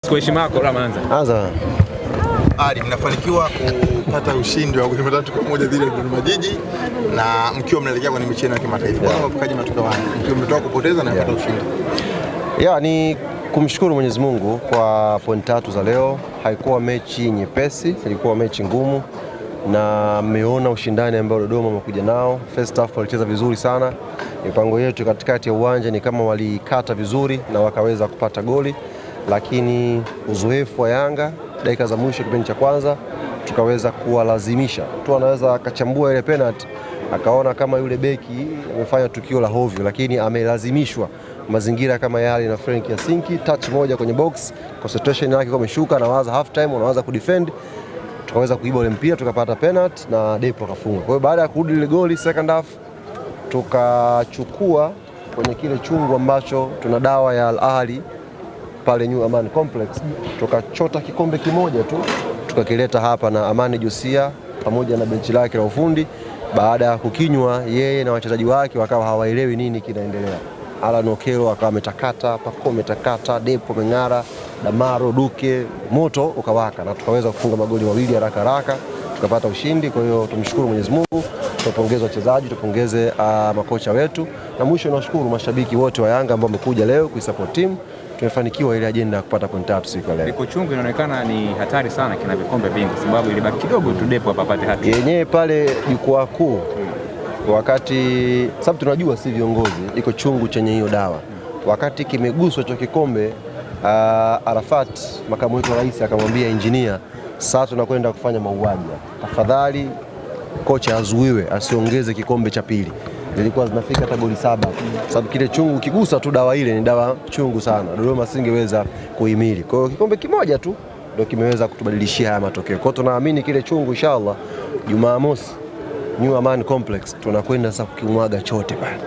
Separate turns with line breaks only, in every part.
Kwa heshima yako
anza.
Ali, mnafanikiwa kupata ushindi wa 3-1 dhidi ya Dodoma Jiji na mkiwa mnaelekea kwenye michezo ya kimataifa. Kwa nini mpokaje matokeo haya? Mkiwa mmetoka kupoteza na kupata ushindi.
Ni kumshukuru Mwenyezi Mungu kwa point 3 za leo. Haikuwa mechi nyepesi, ilikuwa mechi ngumu na mmeona ushindani ambao Dodoma wamekuja nao. First half walicheza vizuri sana. Mipango yetu katikati ya uwanja ni kama walikata vizuri na wakaweza kupata goli, lakini uzoefu wa Yanga dakika za mwisho kipindi cha kwanza tukaweza kuwalazimisha tu, anaweza akachambua ile penalty akaona kama yule beki amefanya tukio la hovyo, lakini amelazimishwa mazingira kama yale na Frank Yasinki, touch moja kwenye box, concentration yake kwa imeshuka, na waza half time unaanza kudefend, tukaweza kuiba ile mpira tukapata penalty na Depo akafunga. Kwa hiyo baada ya kurudi ile goli second half tukachukua kwenye kile chungu ambacho tuna dawa ya Al Ahly pale New Amani Complex, tukachota kikombe kimoja tu tukakileta hapa na Amani Josia pamoja na benchi lake la ufundi. Baada ya kukinywa yeye na wachezaji wake wakawa hawaelewi nini kinaendelea. Alan Okelo akawa ametakata, Pako ametakata, Depo meng'ara, Damaro Duke, moto ukawaka na tukaweza kufunga magoli mawili haraka tukapata ushindi. Kwa hiyo tumshukuru Mwenyezi Mungu, tupongeze wachezaji, tupongeze makocha wetu, na mwisho nashukuru mashabiki wote wa Yanga ambao wamekuja leo kuisupport team. Tumefanikiwa ile agenda ya kupata point 3 siku leo.
Iko chungu, inaonekana ni hatari sana, kina vikombe vingi sababu ilibaki kidogo tu Depo hapa apate haki.
Yenyewe pale jukwaa kuu wakati sababu tunajua si viongozi, iko chungu chenye hiyo dawa. Wakati kimeguswa cha kikombe, Arafat makamu wetu wa rais akamwambia engineer, sasa tunakwenda kufanya mauaji. Tafadhali kocha azuiwe asiongeze kikombe cha pili. Zilikuwa zinafika hata goli 7 sababu kile chungu kigusa tu dawa ile ni dawa chungu sana. Dodoma singeweza kuhimili. Kwa hiyo kikombe kimoja tu ndio kimeweza kutubadilishia haya matokeo. Kwa hiyo tunaamini kile chungu inshallah Jumamosi New Amani Complex tunakwenda sasa kukimwaga chote pale.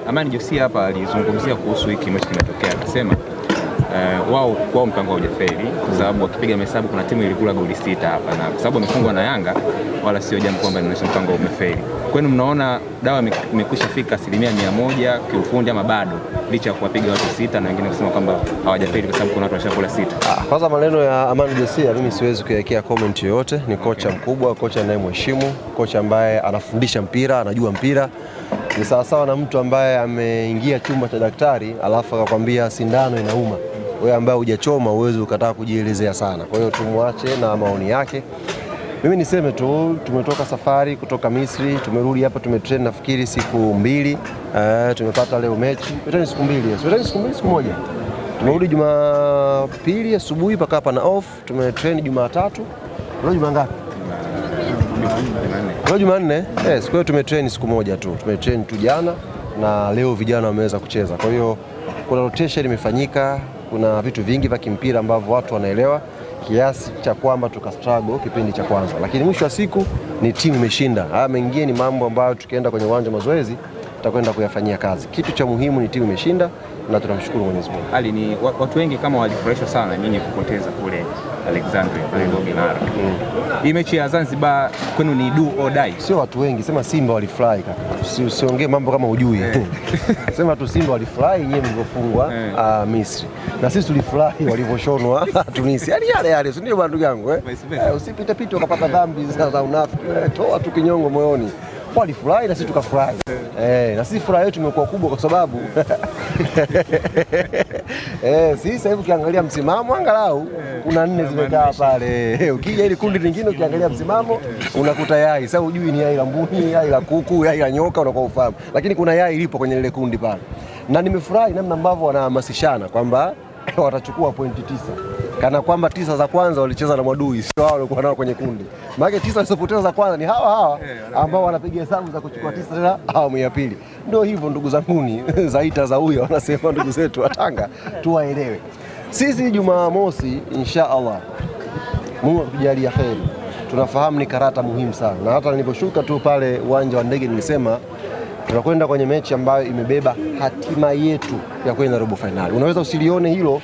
Amani Josia hapa alizungumzia kuhusu hiki mechi kimetokea, akasema wao mpango hujafeli kwa sababu wakipiga hesabu kuna timu ilikula goli 6 hapa, na kwa sababu wamefungwa na Yanga wala sio jambo kwamba inaonyesha mpango umefeli. Kwani mnaona dawa imekwisha fika 100% kiufundi ama bado, licha ya kuwapiga watu 6 na wengine kusema kwamba hawajafeli kwa sababu kuna watu washakula 6?
Kwanza maneno ya Amani Josia mimi siwezi kuwekea comment yoyote. Ni kocha mkubwa, kocha anayemheshimu, kocha ambaye anafundisha mpira, anajua mpira. Ni sawasawa na mtu ambaye ameingia chumba cha daktari alafu akakwambia sindano inauma. Wewe ambaye hujachoma uwezo ukataka kujielezea sana. Kwa hiyo tumwache na maoni yake. Mimi niseme tu tumetoka safari kutoka Misri, tumerudi hapa tumetrain nafikiri siku 2. Tumepata leo mechi. Tumetrain siku 2. Tumetrain siku moja. Tumerudi Jumapili asubuhi paka hapa na off, tumetrain Jumatatu. Leo Juma ngapi? Leo Jumanne. Siku hiyo tumetrain siku moja tu. Tumetrain tu jana na leo vijana wameweza kucheza. Kwa hiyo kuna rotation imefanyika, kuna vitu vingi vya kimpira ambavyo watu wanaelewa kiasi cha kwamba tukastruggle kipindi cha kwanza, lakini mwisho wa siku ni timu imeshinda. Haya mengine ni mambo ambayo tukienda kwenye uwanja mazoezi tutakwenda kuyafanyia kazi. Kitu cha muhimu ni timu imeshinda na tunamshukuru Mwenyezi Mungu.
Ali, ni watu wengi kama walifurahishwa sana nyinyi kupoteza kule Alexandria pale Doginara. Hii mechi ya Zanzibar kwenu ni do or die?
Sio watu wengi, sema Simba walifurahi kaka. Usiongee mambo kama hujui. Sema tu Simba walifurahi nyewe mlivyofungwa Misri. Na sisi tulifurahi walivyoshonwa Tunisia. Yale si ndio bwana ndugu yangu usipite pite ukapata dhambi za unafiki. Toa tu kinyongo moyoni. Walifurahi na sisi tukafurahi. Na sisi furaha yetu imekuwa kubwa kwa sababu sisi sasa hivi ukiangalia msimamo angalau kuna 4 zimekaa pale. Ukija ile kundi lingine ukiangalia msimamo unakuta yai. Sasa hujui ni yai la mbuni, yai la kuku, yai la nyoka unakuwa ufahamu. Lakini kuna yai lipo kwenye ile kundi pale. Na nimefurahi namna ambavyo wanahamasishana kwamba watachukua pointi 9. Kana kwamba 9 za kwanza walicheza na Mwadui, sio wao walikuwa nao kwenye kundi. Maana 9 zilizopoteza za kwanza ni hawa ambao wanapiga hesabu za kuchukua 9 tena awamu ya pili. Ndio hivyo ndugu zanguni, zaita za huyo wanasema ndugu zetu wa Tanga, tuwaelewe. Sisi Jumamosi inshallah Mungu akujalia kheri. Tunafahamu ni karata muhimu sana. Na hata niliposhuka tu pale uwanja wa ndege nilisema tunakwenda kwenye mechi ambayo imebeba hatima yetu ya kwenda robo finali. Unaweza usilione hilo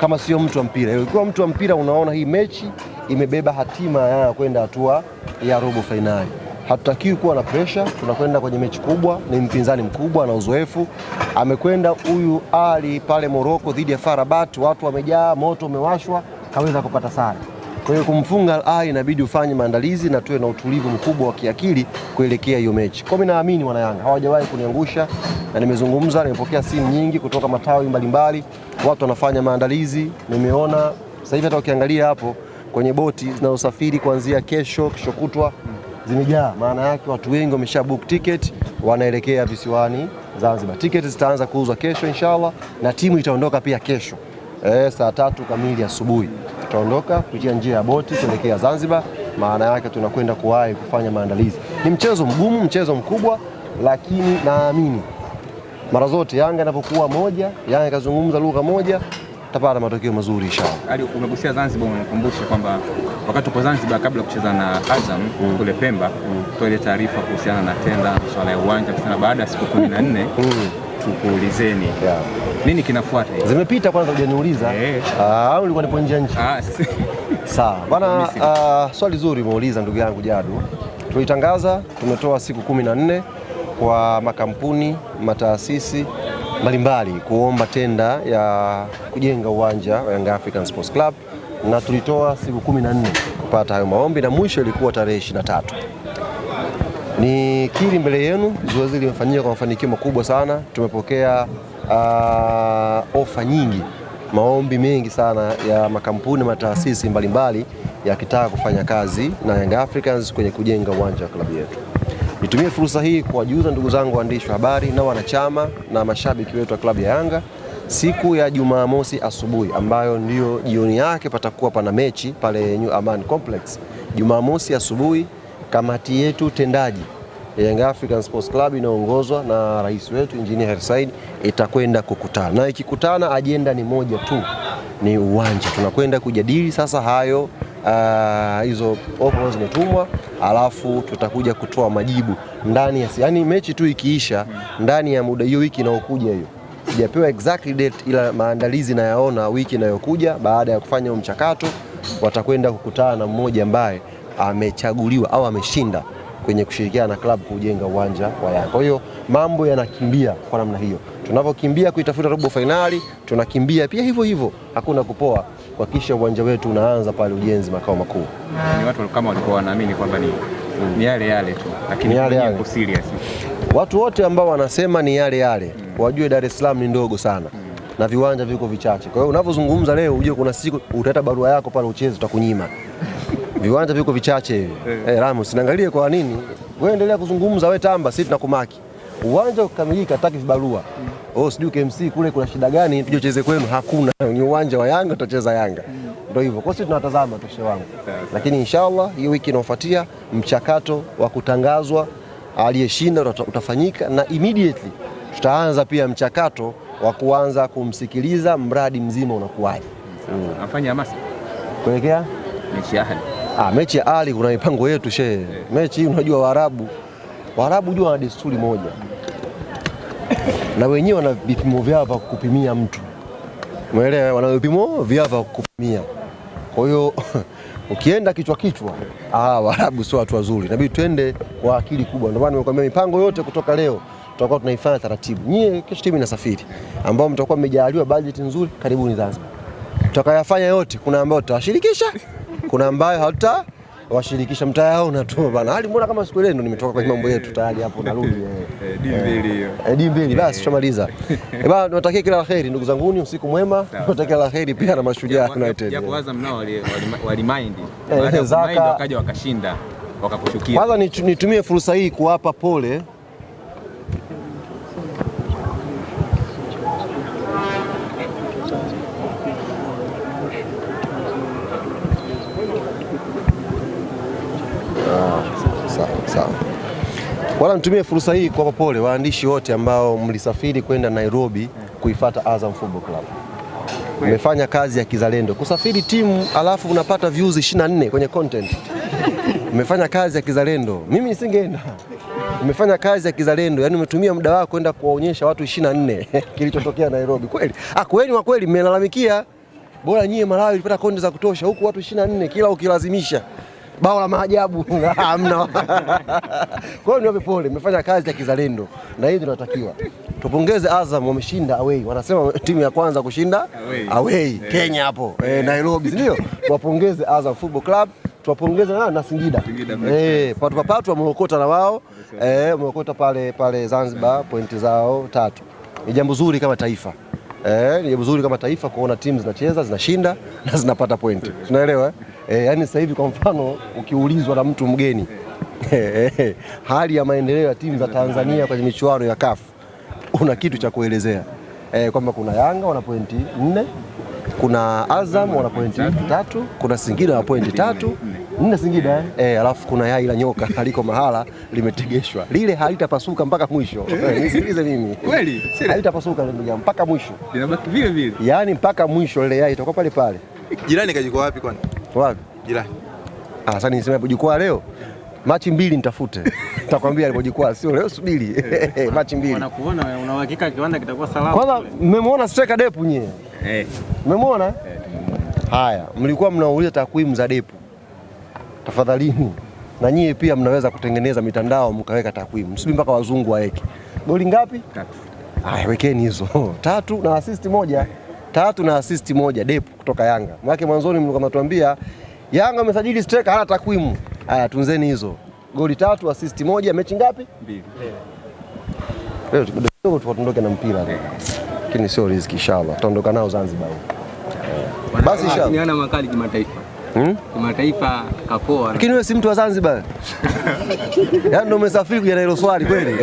kama sio mtu wa mpira. Ikiwa mtu wa mpira unaona hii mechi imebeba hatima ya kwenda hatua ya robo finali. hatutakiwi kuwa na pressure. Tunakwenda kwenye mechi kubwa, ni mpinzani mkubwa na uzoefu. Amekwenda huyu Ali pale Morocco dhidi ya FAR Rabat, watu wamejaa, moto umewashwa, kaweza kupata sare. Kwa hiyo kumfunga Ali inabidi ufanye maandalizi na tuwe na utulivu mkubwa wa kiakili kuelekea hiyo mechi. Kwa mimi naamini wana Yanga hawajawahi kuniangusha, na nimezungumza, nimepokea simu nyingi kutoka matawi mbalimbali, watu wanafanya maandalizi. Nimeona sasa hivi hata ukiangalia hapo kwenye boti zinazosafiri kuanzia kesho kutwa zimejaa, maana yake watu wengi wamesha book ticket, wanaelekea visiwani Zanzibar. Ticket zitaanza kuuzwa kesho inshallah, na timu itaondoka pia kesho saa 3 kamili asubuhi. Tutaondoka kupitia njia ya boti kuelekea Zanzibar, maana yake tunakwenda kuwahi kufanya maandalizi. Ni mchezo mgumu, mchezo mkubwa, lakini naamini mara zote Yanga inapokuwa moja, Yanga ikazungumza lugha moja, tapata matokeo mazuri inshallah.
Ali, umegusia Zanzibar, unakumbusha kwamba wakati uko Zanzibar kabla kucheza na Azam kule Pemba, toa ile taarifa kuhusiana na tenda swala ya uwanja, kusema baada ya siku 14 tukuulizeni nini kinafuata hivi.
Zimepita kwanza hujaniuliza. Au ulikuwa nipo nje nje? Sawa. Bwana, swali zuri umeuliza ndugu yangu Jadu. Tulitangaza tumetoa siku 14 kwa makampuni, mataasisi mbalimbali kuomba tenda ya kujenga uwanja wa Young African Sports Club, na tulitoa siku 14 kupata hayo maombi, na mwisho ilikuwa tarehe 23. Ni kiri mbele yenu, zoezi limefanyika kwa mafanikio makubwa sana. Tumepokea ofa nyingi, maombi mengi sana ya makampuni, mataasisi mbalimbali yakitaka kufanya kazi na Young Africans kwenye kujenga uwanja wa klabu yetu. Nitumie fursa hii kuwajuza ndugu zangu waandishi wa habari na wanachama na mashabiki wetu wa klabu ya Yanga, siku ya Jumamosi asubuhi ambayo ndio jioni yake patakuwa pana mechi pale New Aman Complex. Jumamosi asubuhi kamati yetu tendaji ya Young African Sports Club inaongozwa na rais wetu Engineer Hersi Said itakwenda kukutana, na ikikutana ajenda ni moja tu, ni uwanja. Tunakwenda kujadili sasa hayo, hizo ofa zimetumwa, alafu tutakuja kutoa majibu ndani ya yani mechi tu ikiisha ndani ya muda hiyo wiki inayokuja. Hiyo sijapewa exactly date, ila maandalizi nayaona wiki inayokuja. Baada ya kufanya mchakato watakwenda kukutana na mmoja ambaye amechaguliwa au ameshinda kwenye kushirikiana na klabu kujenga uwanja wa Yanga. Kwa hiyo mambo yanakimbia kwa namna hiyo. Tunavyokimbia kuitafuta robo finali, tunakimbia pia hivyo hivyo, hakuna kupoa, kuhakikisha uwanja wetu unaanza pale ujenzi makao makuu.
Ni watu kama walikuwa wanaamini kwamba ni yale yale tu, lakini ni serious.
Watu wote ambao wanasema ni yale yale wajue Dar es Salaam ni ndogo sana na viwanja viko vichache. Kwa hiyo unavyozungumza leo ujue kuna siku utaleta barua yako pale ucheze, tutakunyima. Viwanja viko vichache hivi. Ramos, naangalie kwa nini? Wewe endelea kuzungumza, wewe tamba, sisi tunakumaki. Uwanja ukamilika, hataki vibarua. Sijui KMC kule kuna shida gani tuje cheze kwenu? Hakuna. Ni uwanja wa Yanga, tutacheza Yanga. Ndio hivyo. Kwa sisi tunatazama toshe wangu. Lakini inshallah hiyo wiki inayofuatia mchakato wa kutangazwa aliyeshinda utafanyika, na immediately tutaanza pia mchakato wa kuanza kumsikiliza mradi mzima unakuwaje.
Afanye hamasa
kuelekea
mechi ya Ali.
Mechi ya Ali kuna mipango yetu shehe. Mechi hii unajua Waarabu jua wana desturi moja. Na wenyewe wana vipimo vyao vya kupimia mtu. Umeelewa? Wana vipimo vyao vya kupimia. Kwa hiyo ukienda kichwa Waarabu sio watu wazuri. Inabidi twende kwa akili kubwa. Ndio maana nimekwambia mipango yote kutoka leo tutakuwa tunaifanya taratibu. Nyie kesho timu inasafiri, ambao mtakuwa mmejaliwa budget nzuri, karibuni Zanzibar. Tutakayafanya yote, kuna ambao tutawashirikisha, kuna ambao hatutawashirikisha, mtayaona tu bana. Hali mbona kama siku ile ndo nimetoka kwa mambo yetu tayari hapo narudi. D2 basi tumaliza. Bana, tunatakia kila laheri ndugu zanguni, usiku mwema. Tunatakia laheri pia na Mashujaa United.
Japo Azam nao walimind. Baada ya kumind wakaja wakashinda, wakakushukia.
Kwanza nitumie fursa hii kuwapa pole sawa. Wala nitumie fursa hii kwa pole waandishi wote ambao mlisafiri kwenda Nairobi kuifuata Azam Football Club. Mmefanya kazi ya kizalendo. Kusafiri timu alafu unapata views 24 kwenye content. Mmefanya kazi ya kizalendo. Mimi nisingeenda. Mmefanya kazi ya kizalendo. Yaani umetumia muda wako kwenda kuwaonyesha watu 24 kilichotokea Nairobi. Kweli? Kweli mmelalamikia. Bora nyie Malawi ilipata content za kutosha, huku watu 24 kila ukilazimisha. bao la maajabu hamna. Kwa hiyo niwape pole, mmefanya kazi ya kizalendo na hii tunatakiwa. Tupongeze Azam, wameshinda away. Wanasema timu ya kwanza kushinda away. Kenya hapo Nairobi, ndio. Tuwapongeze Azam Football Club, tuwapongeze na Singida. Patu wameokota na wao wameokota pale Zanzibar pointi zao 3. Ni jambo zuri kama taifa. Ni jambo zuri kama taifa kuona timu zinacheza, zinashinda na zinapata pointi. Tunaelewa yani sasa hivi kwa mfano ukiulizwa na mtu mgeni hali ya maendeleo ya timu za Tanzania kwenye michuano ya CAF, una kitu cha kuelezea kwamba kuna Yanga wana pointi 4, kuna Azam wana pointi 3, kuna Singida wana pointi 3, 4 Singida alafu kuna yai la nyoka haliko mahala limetegeshwa, lile halitapasuka mpaka mwisho. Nisikilize mimi,
kweli
halitapasuka ndugu yangu mpaka mwisho,
linabaki vile vile,
yani mpaka mwisho lile yai itakuwa pale pale.
Jirani kajiko wapi kwani?
Wapi
jirani?
Sasa niseme jukwaa leo Machi 2 nitafute. Nitakwambia alipojikwaa sio leo, subiri. Machi 2.
Wanakuona una uhakika kiwanda kitakuwa salama.
Kwanza mmemwona striker Depu nyewe? Mmemwona? Haya, mlikuwa mnauliza takwimu za Depu. Tafadhalini. Na nyie pia mnaweza kutengeneza mitandao mkaweka takwimu. Msubiri mpaka wazungu waeke. Goli ngapi?
3.
Haya, wekeni hizo. 3 na assist 1. 3 na assist 1 Depu kutoka Yanga. Maana mwanzoni mlikuwa mnatuambia Yanga amesajili striker hana takwimu. Haya, tunzeni hizo. Goli 3, assist 1, mechi ngapi?
2.
Leo kidogo tuondoke na mpira leo. Lakini sio riziki inshallah. Tutaondoka nao Zanzibar. Basi inshallah.
Ni ana makali kimataifa. Kimataifa kapoa.
Lakini wewe si mtu wa Zanzibar. Yaani ndio umesafiri kuja na hilo swali kweli.